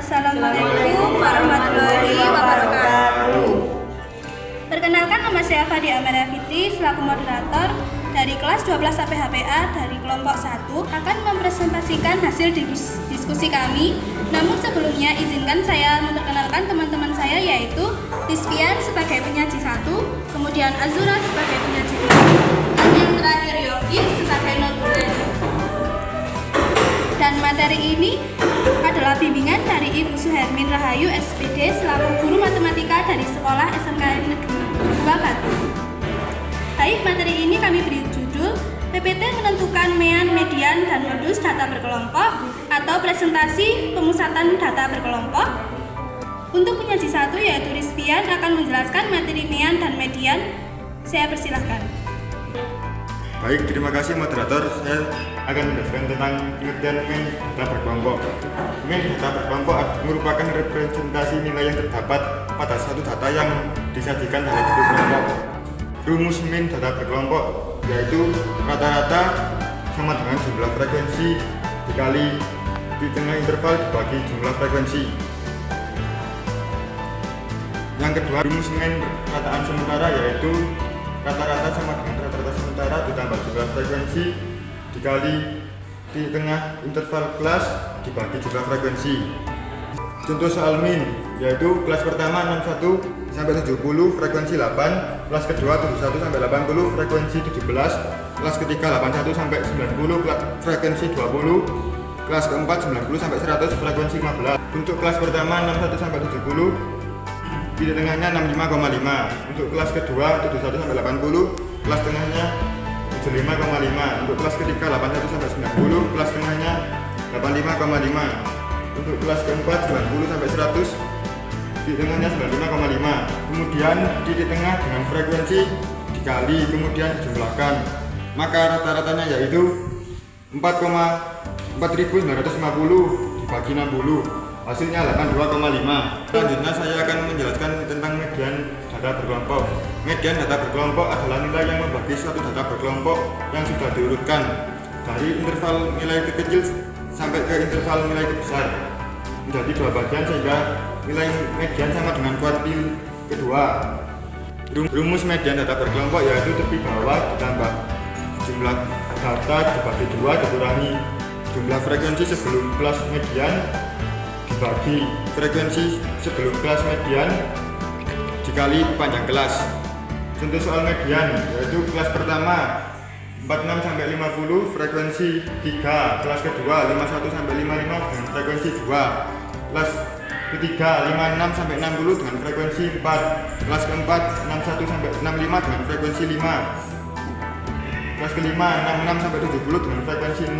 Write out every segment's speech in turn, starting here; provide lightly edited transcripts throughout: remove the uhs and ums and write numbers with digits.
Assalamualaikum warahmatullahi wabarakatuh. Perkenalkan, nama saya Fadi Amelia Fitri selaku moderator dari kelas 12 HPA dari kelompok 1 akan mempresentasikan hasil diskusi kami. Namun sebelumnya izinkan saya memperkenalkan teman-teman saya, yaitu Rizfian sebagai penyaji 1, kemudian Azura sebagai penyaji 2, dan yang terakhir Yogi sebagai notulen. Dan materi ini adalah bimbingan dari Ibu Suhermin Rahayu SPD selaku guru matematika dari Sekolah SMK Negeri 2 Batu. Baik, materi ini kami beri judul PPT menentukan mean, median, dan modus data berkelompok atau presentasi pemusatan data berkelompok. Untuk penyaji 1 yaitu Rizfian akan menjelaskan materi mean dan median. Saya persilahkan. Baik, terima kasih moderator. Saya akan menjelaskan tentang pengertian mean data berkelompok. Mean data berkelompok merupakan representasi nilai yang terdapat pada satu data yang disajikan dalam bentuk kelompok. Rumus mean data berkelompok yaitu rata-rata sama dengan jumlah frekuensi dikali di tengah interval dibagi jumlah frekuensi. Yang kedua, rumus mean rataan sementara yaitu rata-rata sama dengan rata-rata sementara ditambah jumlah frekuensi dikali di tengah interval kelas dibagi jumlah frekuensi. Contoh soal mean yaitu kelas pertama 61 sampai 70 frekuensi 8, kelas kedua 71 sampai 80 frekuensi 17, kelas ketiga 81 sampai 90 frekuensi 20, kelas keempat 90 sampai 100 frekuensi 15. Untuk kelas pertama 61 sampai 70 di tengahnya 65,5. Untuk kelas kedua 71 sampai 80, kelas tengahnya 75,5. Untuk kelas ketiga 81 sampai 90, kelas tengahnya 85,5. Untuk kelas keempat 90 sampai 100, di tengahnya 95,5. Kemudian di tengah dengan frekuensi dikali kemudian dijumlahkan, maka rata-ratanya yaitu 4,4950 dibagi 60, hasilnya 82,5. Selanjutnya saya akan menjelaskan tentang median data berkelompok. Median data berkelompok adalah nilai yang membagi suatu data berkelompok yang sudah diurutkan dari interval nilai terkecil sampai ke interval nilai terbesar menjadi dua bagian sehingga nilai median sama dengan kuartil kedua. Rumus median data berkelompok yaitu tepi bawah ditambah jumlah data dibagi 2 dikurangi jumlah frekuensi sebelum kelas median dibagi frekuensi sebelum kelas median dikali panjang kelas. Contoh soal median yaitu kelas pertama 46 sampai 50 frekuensi 3, kelas kedua 51 sampai 55 dengan frekuensi 2, kelas ketiga 56 sampai 60 dengan frekuensi 4, kelas keempat 61 sampai 65 dengan frekuensi 5, kelas kelima 66 sampai 70 dengan frekuensi 6,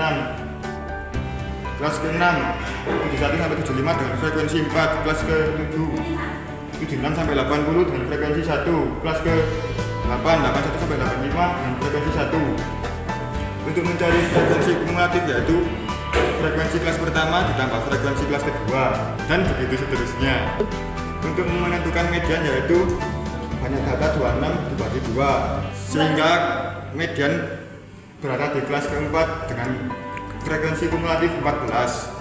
kelas ke-6 71 sampai 75 dengan frekuensi 4, kelas ke-7 76 sampai 80 dengan frekuensi 1, kelas ke-8 81 sampai 85 dengan frekuensi 1. Untuk mencari frekuensi kumulatif yaitu frekuensi kelas pertama ditambah frekuensi kelas kedua dan begitu seterusnya. Untuk menentukan median yaitu banyak data 26 dibagi 2 sehingga median berada di kelas keempat dengan frekuensi kumulatif 14.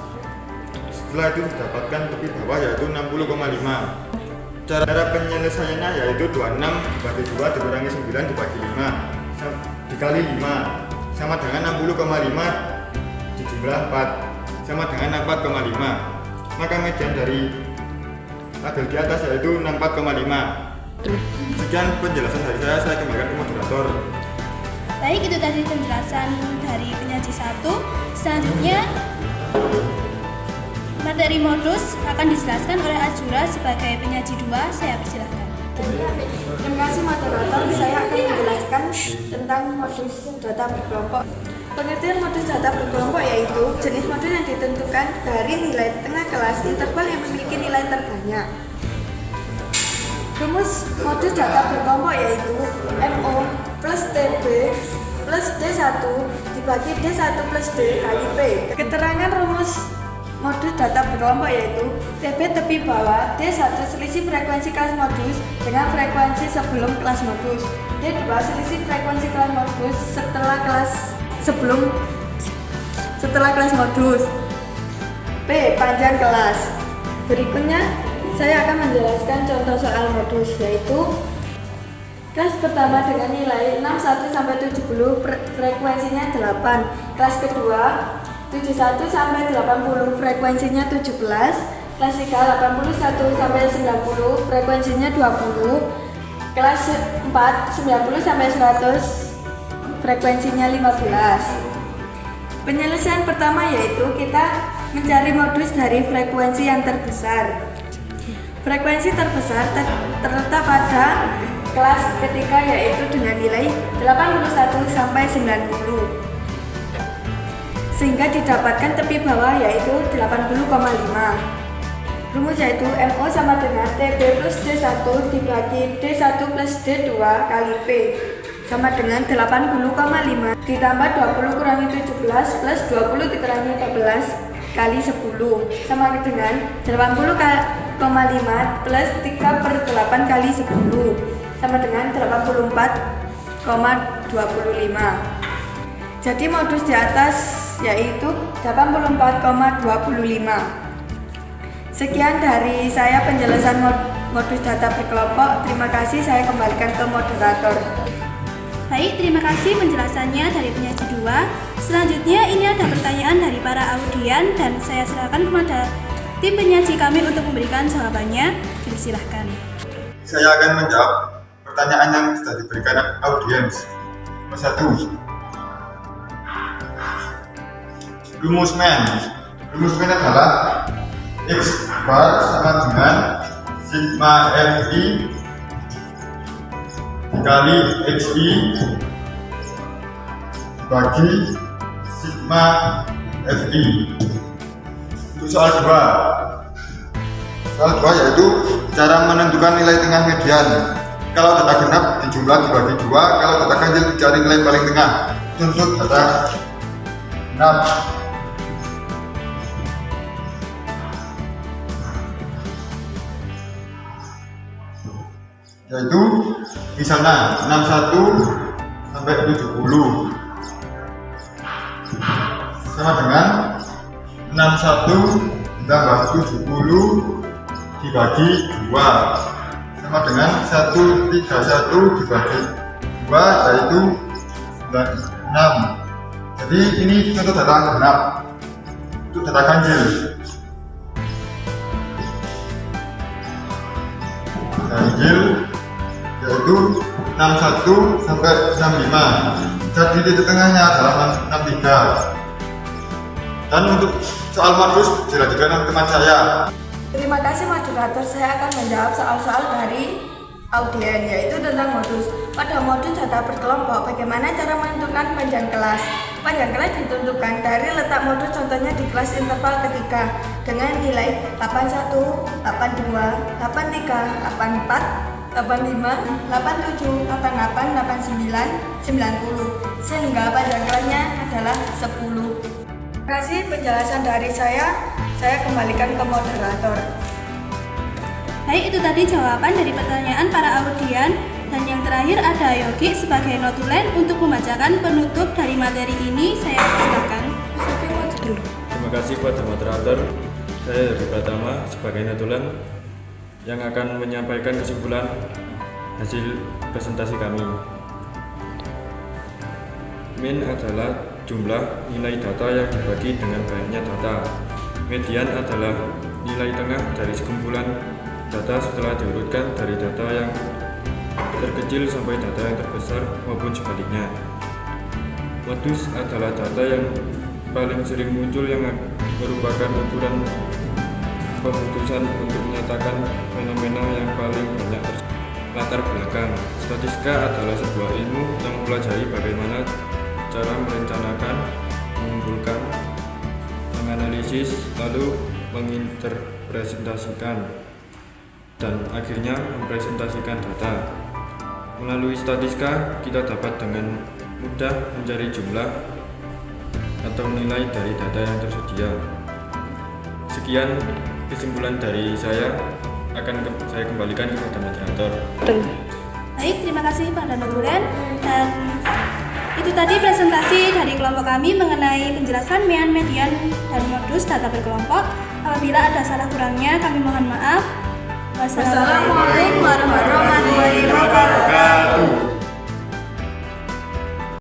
Setelah itu didapatkan tepi bawah yaitu 60,5. Cara penyelesaiannya yaitu 26 dibagi 2 dikurangi 9 dibagi 5 dikali 5 sama dengan 60,5 dijumlah 4 sama dengan 64,5. Maka median dari tabel di atas yaitu 64,5. Sekian penjelasan dari saya kembalikan ke moderator. Baik, itu tadi penjelasan dari penyaji 1. Selanjutnya materi modus akan dijelaskan oleh Azura sebagai penyaji 2. Saya persilakan. Terima kasih moderator, saya akan menjelaskan tentang modus data berkelompok. Pengertian modus data berkelompok yaitu jenis modus yang ditentukan dari nilai tengah kelas interval yang memiliki nilai terbanyak. Rumus modus data berkelompok yaitu MO plus TB plus D1 dibagi D1 plus D kali P. Keterangan rumus modus data berkelompok yaitu TB tepi bawah, D1 selisih frekuensi kelas modus dengan frekuensi sebelum kelas modus, D2 selisih frekuensi kelas modus setelah kelas modus, P panjang kelas. Berikutnya saya akan menjelaskan contoh soal modus, yaitu kelas pertama dengan nilai 61 sampai 70 frekuensinya 8. Kelas kedua 71 sampai 80 frekuensinya 17. Kelas 3 81 sampai 90 frekuensinya 20. Kelas 4 90 sampai 100 frekuensinya 15. Penyelesaian pertama yaitu kita mencari modus dari frekuensi yang terbesar. Frekuensi terbesar terletak pada kelas ketiga yaitu dengan nilai 81 sampai 90. Sehingga didapatkan tepi bawah yaitu 80,5. Rumus yaitu MO sama dengan TB plus D1 dibagi D1 plus D2 kali P sama dengan 80,5 ditambah 20 kurangi 17 plus 20 dikurangi 14 kali 10 sama dengan 80,5 plus 3 per 8 kali 10 sama dengan 84,25. Jadi modus di atas yaitu 84,25. Sekian dari saya penjelasan modus data berkelompok. Terima kasih, saya kembalikan ke moderator. Baik, terima kasih penjelasannya dari penyaji 2. Selanjutnya ini ada pertanyaan dari para audien dan saya serahkan kepada tim penyaji kami untuk memberikan jawabannya. Disilahkan. Saya akan menjawab pertanyaan yang sudah diberikan audiens. Nomor 1. Rumus men adalah X bar sama dengan sigma FI dikali XI dibagi sigma FI. Untuk soal 2. Soal 2 yaitu cara menentukan nilai tengah median. Kalau data genap dijumlah dibagi 2, kalau data ganjil dicari nilai paling tengah. Untuk data genap yaitu misalnya 61 sampai 70 sama dengan 61 ditambah 70 dibagi 2 sama dengan 131 dibagi 2 yaitu 96. Jadi ini contoh data genap. Untuk data ganjil yaitu 61 sampai 65. Jadi titik tengahnya adalah 63. Dan untuk soal modus dilanjutkan oleh teman saya. Terima kasih moderator, saya akan menjawab soal-soal dari audien yaitu tentang modus. Pada modus data berkelompok, bagaimana cara menentukan panjang kelas? Panjang kelas ditentukan dari letak modus, contohnya di kelas interval ketiga dengan nilai 81, 82, 83, 84, 85, 87, 88, 89, 90 sehingga panjang kelasnya adalah 10. Terima kasih penjelasan dari saya kembalikan ke moderator. Baik, itu tadi jawaban dari pertanyaan para audien. Dan yang terakhir ada Yogi sebagai notulen untuk membacakan penutup dari materi ini. Saya silakan. Terima kasih kepada moderator. Saya Yogi Pratama sebagai notulen yang akan menyampaikan kesimpulan hasil presentasi kami. Min adalah jumlah nilai data yang dibagi dengan banyaknya data. Median adalah nilai tengah dari sekumpulan data setelah diurutkan dari data yang terkecil sampai data yang terbesar maupun sebaliknya. Modus adalah data yang paling sering muncul yang merupakan ukuran pemutusan untuk menyatakan fenomena yang paling banyak latar belakang. Statistika adalah sebuah ilmu yang mempelajari bagaimana cara merencanakan, mengumpulkan, menganalisis, lalu menginterpretasikan, dan akhirnya mempresentasikan data. Melalui statistika, kita dapat dengan mudah mencari jumlah atau nilai dari data yang tersedia. Sekian kesimpulan dari saya, saya kembalikan kepada moderator. Baik, terima kasih pada notulen. Dan itu tadi presentasi dari kelompok kami mengenai penjelasan median dan modus data berkelompok. Apabila ada salah kurangnya, kami mohon maaf. Wassalamualaikum warahmatullahi